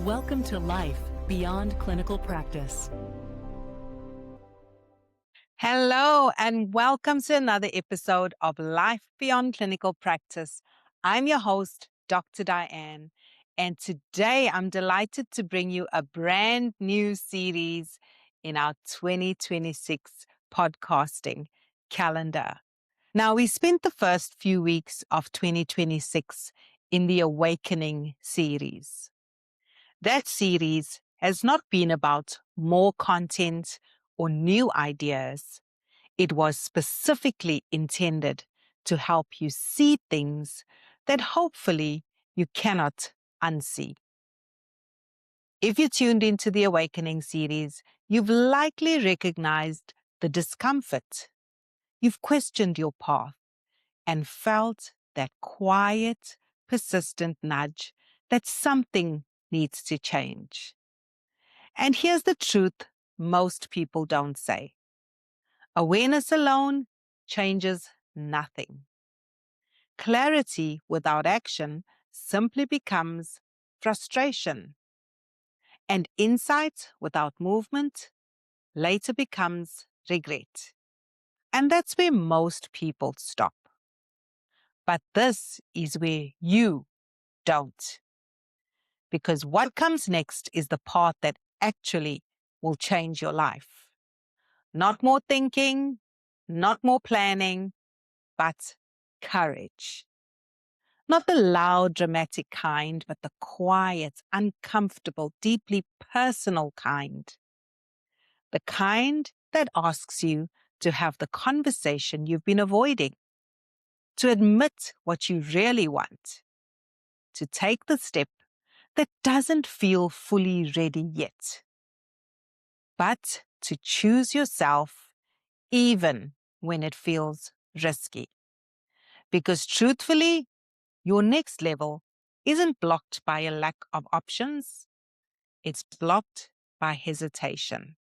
Welcome to Life Beyond Clinical Practice. Hello, and welcome to another episode of Life Beyond Clinical Practice. I'm your host, Dr. Diane, and today I'm delighted to bring you a brand new series in our 2026 podcasting calendar. Now, we spent the first few weeks of 2026 in the Awakening series. That series has not been about more content or new ideas. It was specifically intended to help you see things that hopefully you cannot unsee. If you tuned into the Awakening series, you've likely recognized the discomfort. You've questioned your path and felt that quiet, persistent nudge that something needs to change. And here's the truth most people don't say. Awareness alone changes nothing. Clarity without action simply becomes frustration. And insight without movement later becomes regret. And that's where most people stop. But this is where you don't. Because what comes next is the part that actually will change your life. Not more thinking, not more planning, but courage. Not the loud, dramatic kind, but the quiet, uncomfortable, deeply personal kind. The kind that asks you to have the conversation you've been avoiding, to admit what you really want, to take the step that doesn't feel fully ready yet, but to choose yourself even when it feels risky. Because truthfully, your next level isn't blocked by a lack of options. It's blocked by hesitation.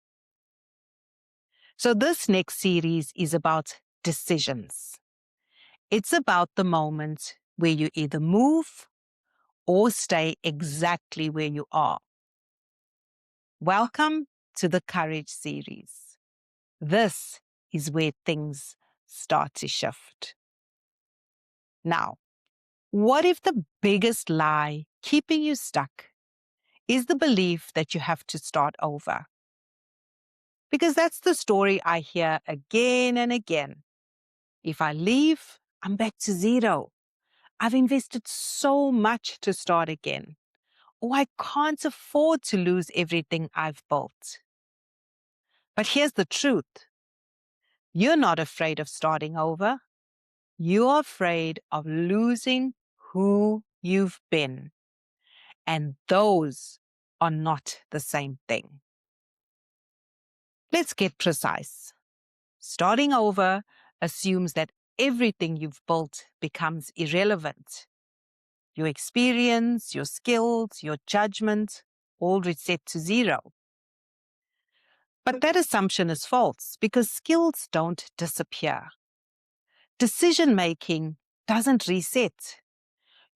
So this next series is about decisions. It's about the moment where you either move or stay exactly where you are. Welcome to the Courage series. This is where things start to shift. Now, what if the biggest lie keeping you stuck is the belief that you have to start over? Because that's the story I hear again and again. If I leave, I'm back to zero. I've invested so much to start again. Or I can't afford to lose everything I've built. But here's the truth. You're not afraid of starting over. You're afraid of losing who you've been. And those are not the same thing. Let's get precise. Starting over assumes that everything you've built becomes irrelevant. Your experience, your skills, your judgment, all reset to zero. But that assumption is false because skills don't disappear. Decision-making doesn't reset.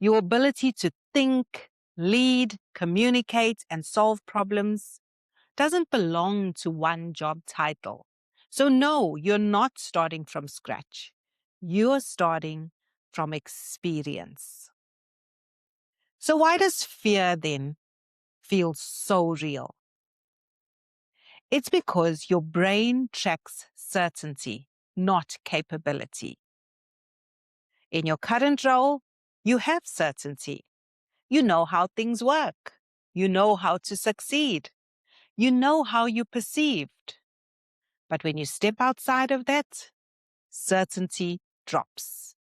Your ability to think, lead, communicate, and solve problems doesn't belong to one job title. So no, you're not starting from scratch. You're starting from experience. So why does fear then feel so real? It's because your brain tracks certainty, not capability. In your current role, you have certainty. You know how things work. You know how to succeed. You know how you're perceived. But when you step outside of that, certainty drops.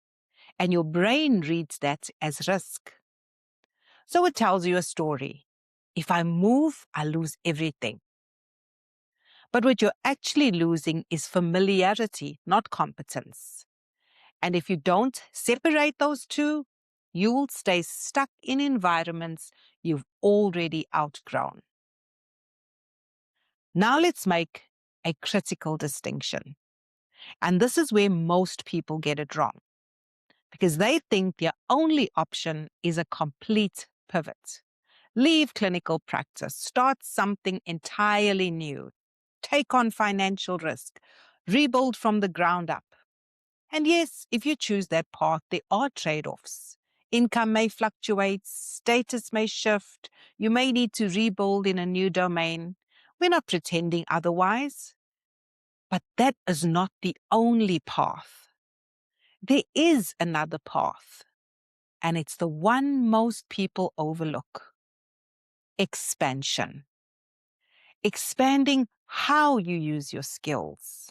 And your brain reads that as risk. So it tells you a story. If I move, I lose everything. But what you're actually losing is familiarity, not competence. And if you don't separate those two, you will stay stuck in environments you've already outgrown. Now let's make a critical distinction. And this is where most people get it wrong, because they think their only option is a complete pivot. Leave clinical practice, start something entirely new, take on financial risk, rebuild from the ground up. And yes, if you choose that path, there are trade-offs. Income may fluctuate, status may shift, you may need to rebuild in a new domain. We're not pretending otherwise. But that is not the only path. There is another path, and it's the one most people overlook: expansion. Expanding how you use your skills,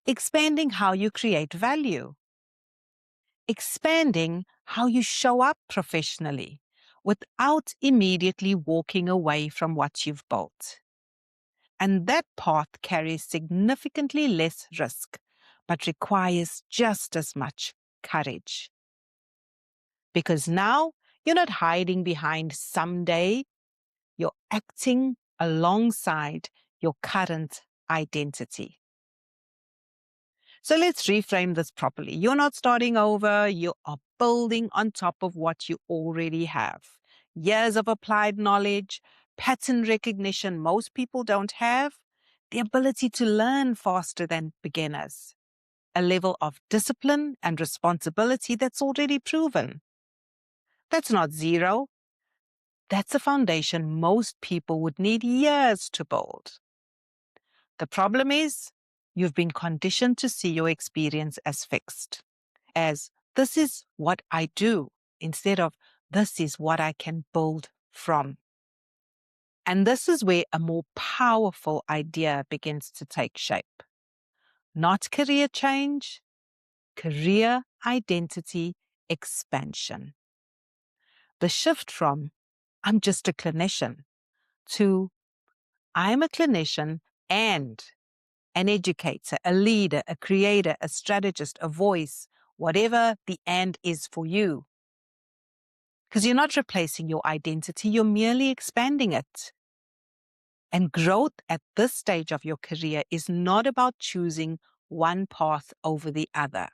expanding how you create value, expanding how you show up professionally without immediately walking away from what you've built. And that path carries significantly less risk, but requires just as much courage. Because now you're not hiding behind someday, you're acting alongside your current identity. So let's reframe this properly. You're not starting over, you are building on top of what you already have. Years of applied knowledge, pattern recognition most people don't have, the ability to learn faster than beginners, a level of discipline and responsibility that's already proven. That's not zero. That's a foundation most people would need years to build. The problem is, you've been conditioned to see your experience as fixed, as this is what I do, instead of this is what I can build from. And this is where a more powerful idea begins to take shape. Not career change, career identity expansion. The shift from I'm just a clinician to I'm a clinician and an educator, a leader, a creator, a strategist, a voice, whatever the and is for you. Because you're not replacing your identity, you're merely expanding it. And growth at this stage of your career is not about choosing one path over the other.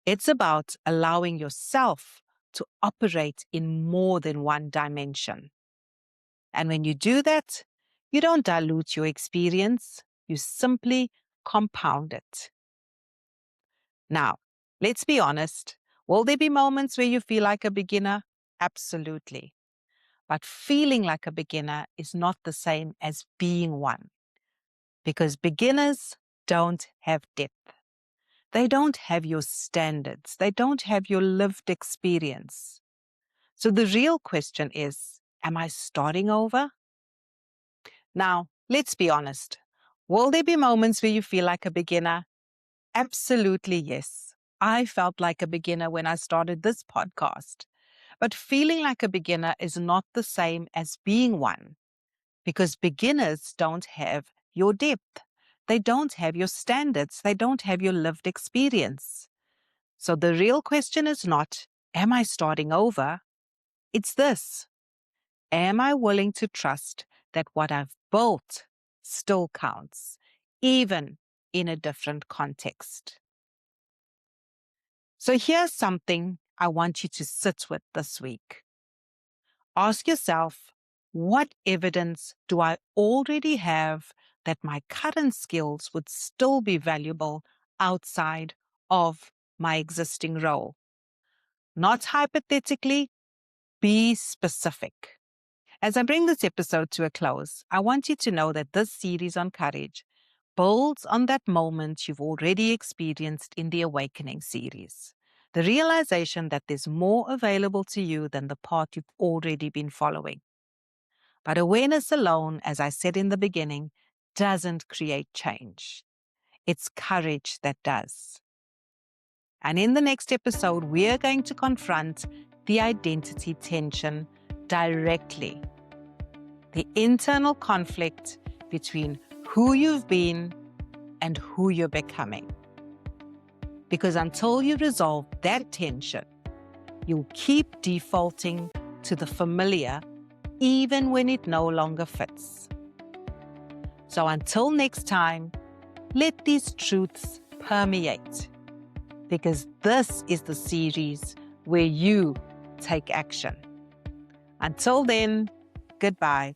It's about allowing yourself to operate in more than one dimension. And when you do that, you don't dilute your experience, you simply compound it. Now, let's be honest. Will there be moments where you feel like a beginner? Absolutely. But feeling like a beginner is not the same as being one. Because beginners don't have depth. They don't have your standards. They don't have your lived experience. So the real question is, am I starting over? Now, let's be honest. Will there be moments where you feel like a beginner? Absolutely, yes. I felt like a beginner when I started this podcast. But feeling like a beginner is not the same as being one, because beginners don't have your depth. They don't have your standards. They don't have your lived experience. So the real question is not, am I starting over? It's this: am I willing to trust that what I've built still counts, even in a different context? So here's something I want you to sit with this week. Ask yourself, what evidence do I already have that my current skills would still be valuable outside of my existing role? Not hypothetically, be specific. As I bring this episode to a close, I want you to know that this series on courage builds on that moment you've already experienced in the Awakening series. The realization that there's more available to you than the path you've already been following. But awareness alone, as I said in the beginning, doesn't create change. It's courage that does. And in the next episode, we're going to confront the identity tension directly. The internal conflict between who you've been and who you're becoming. Because until you resolve that tension, you'll keep defaulting to the familiar even when it no longer fits. So until next time, let these truths permeate, because this is the series where you take action. Until then, goodbye.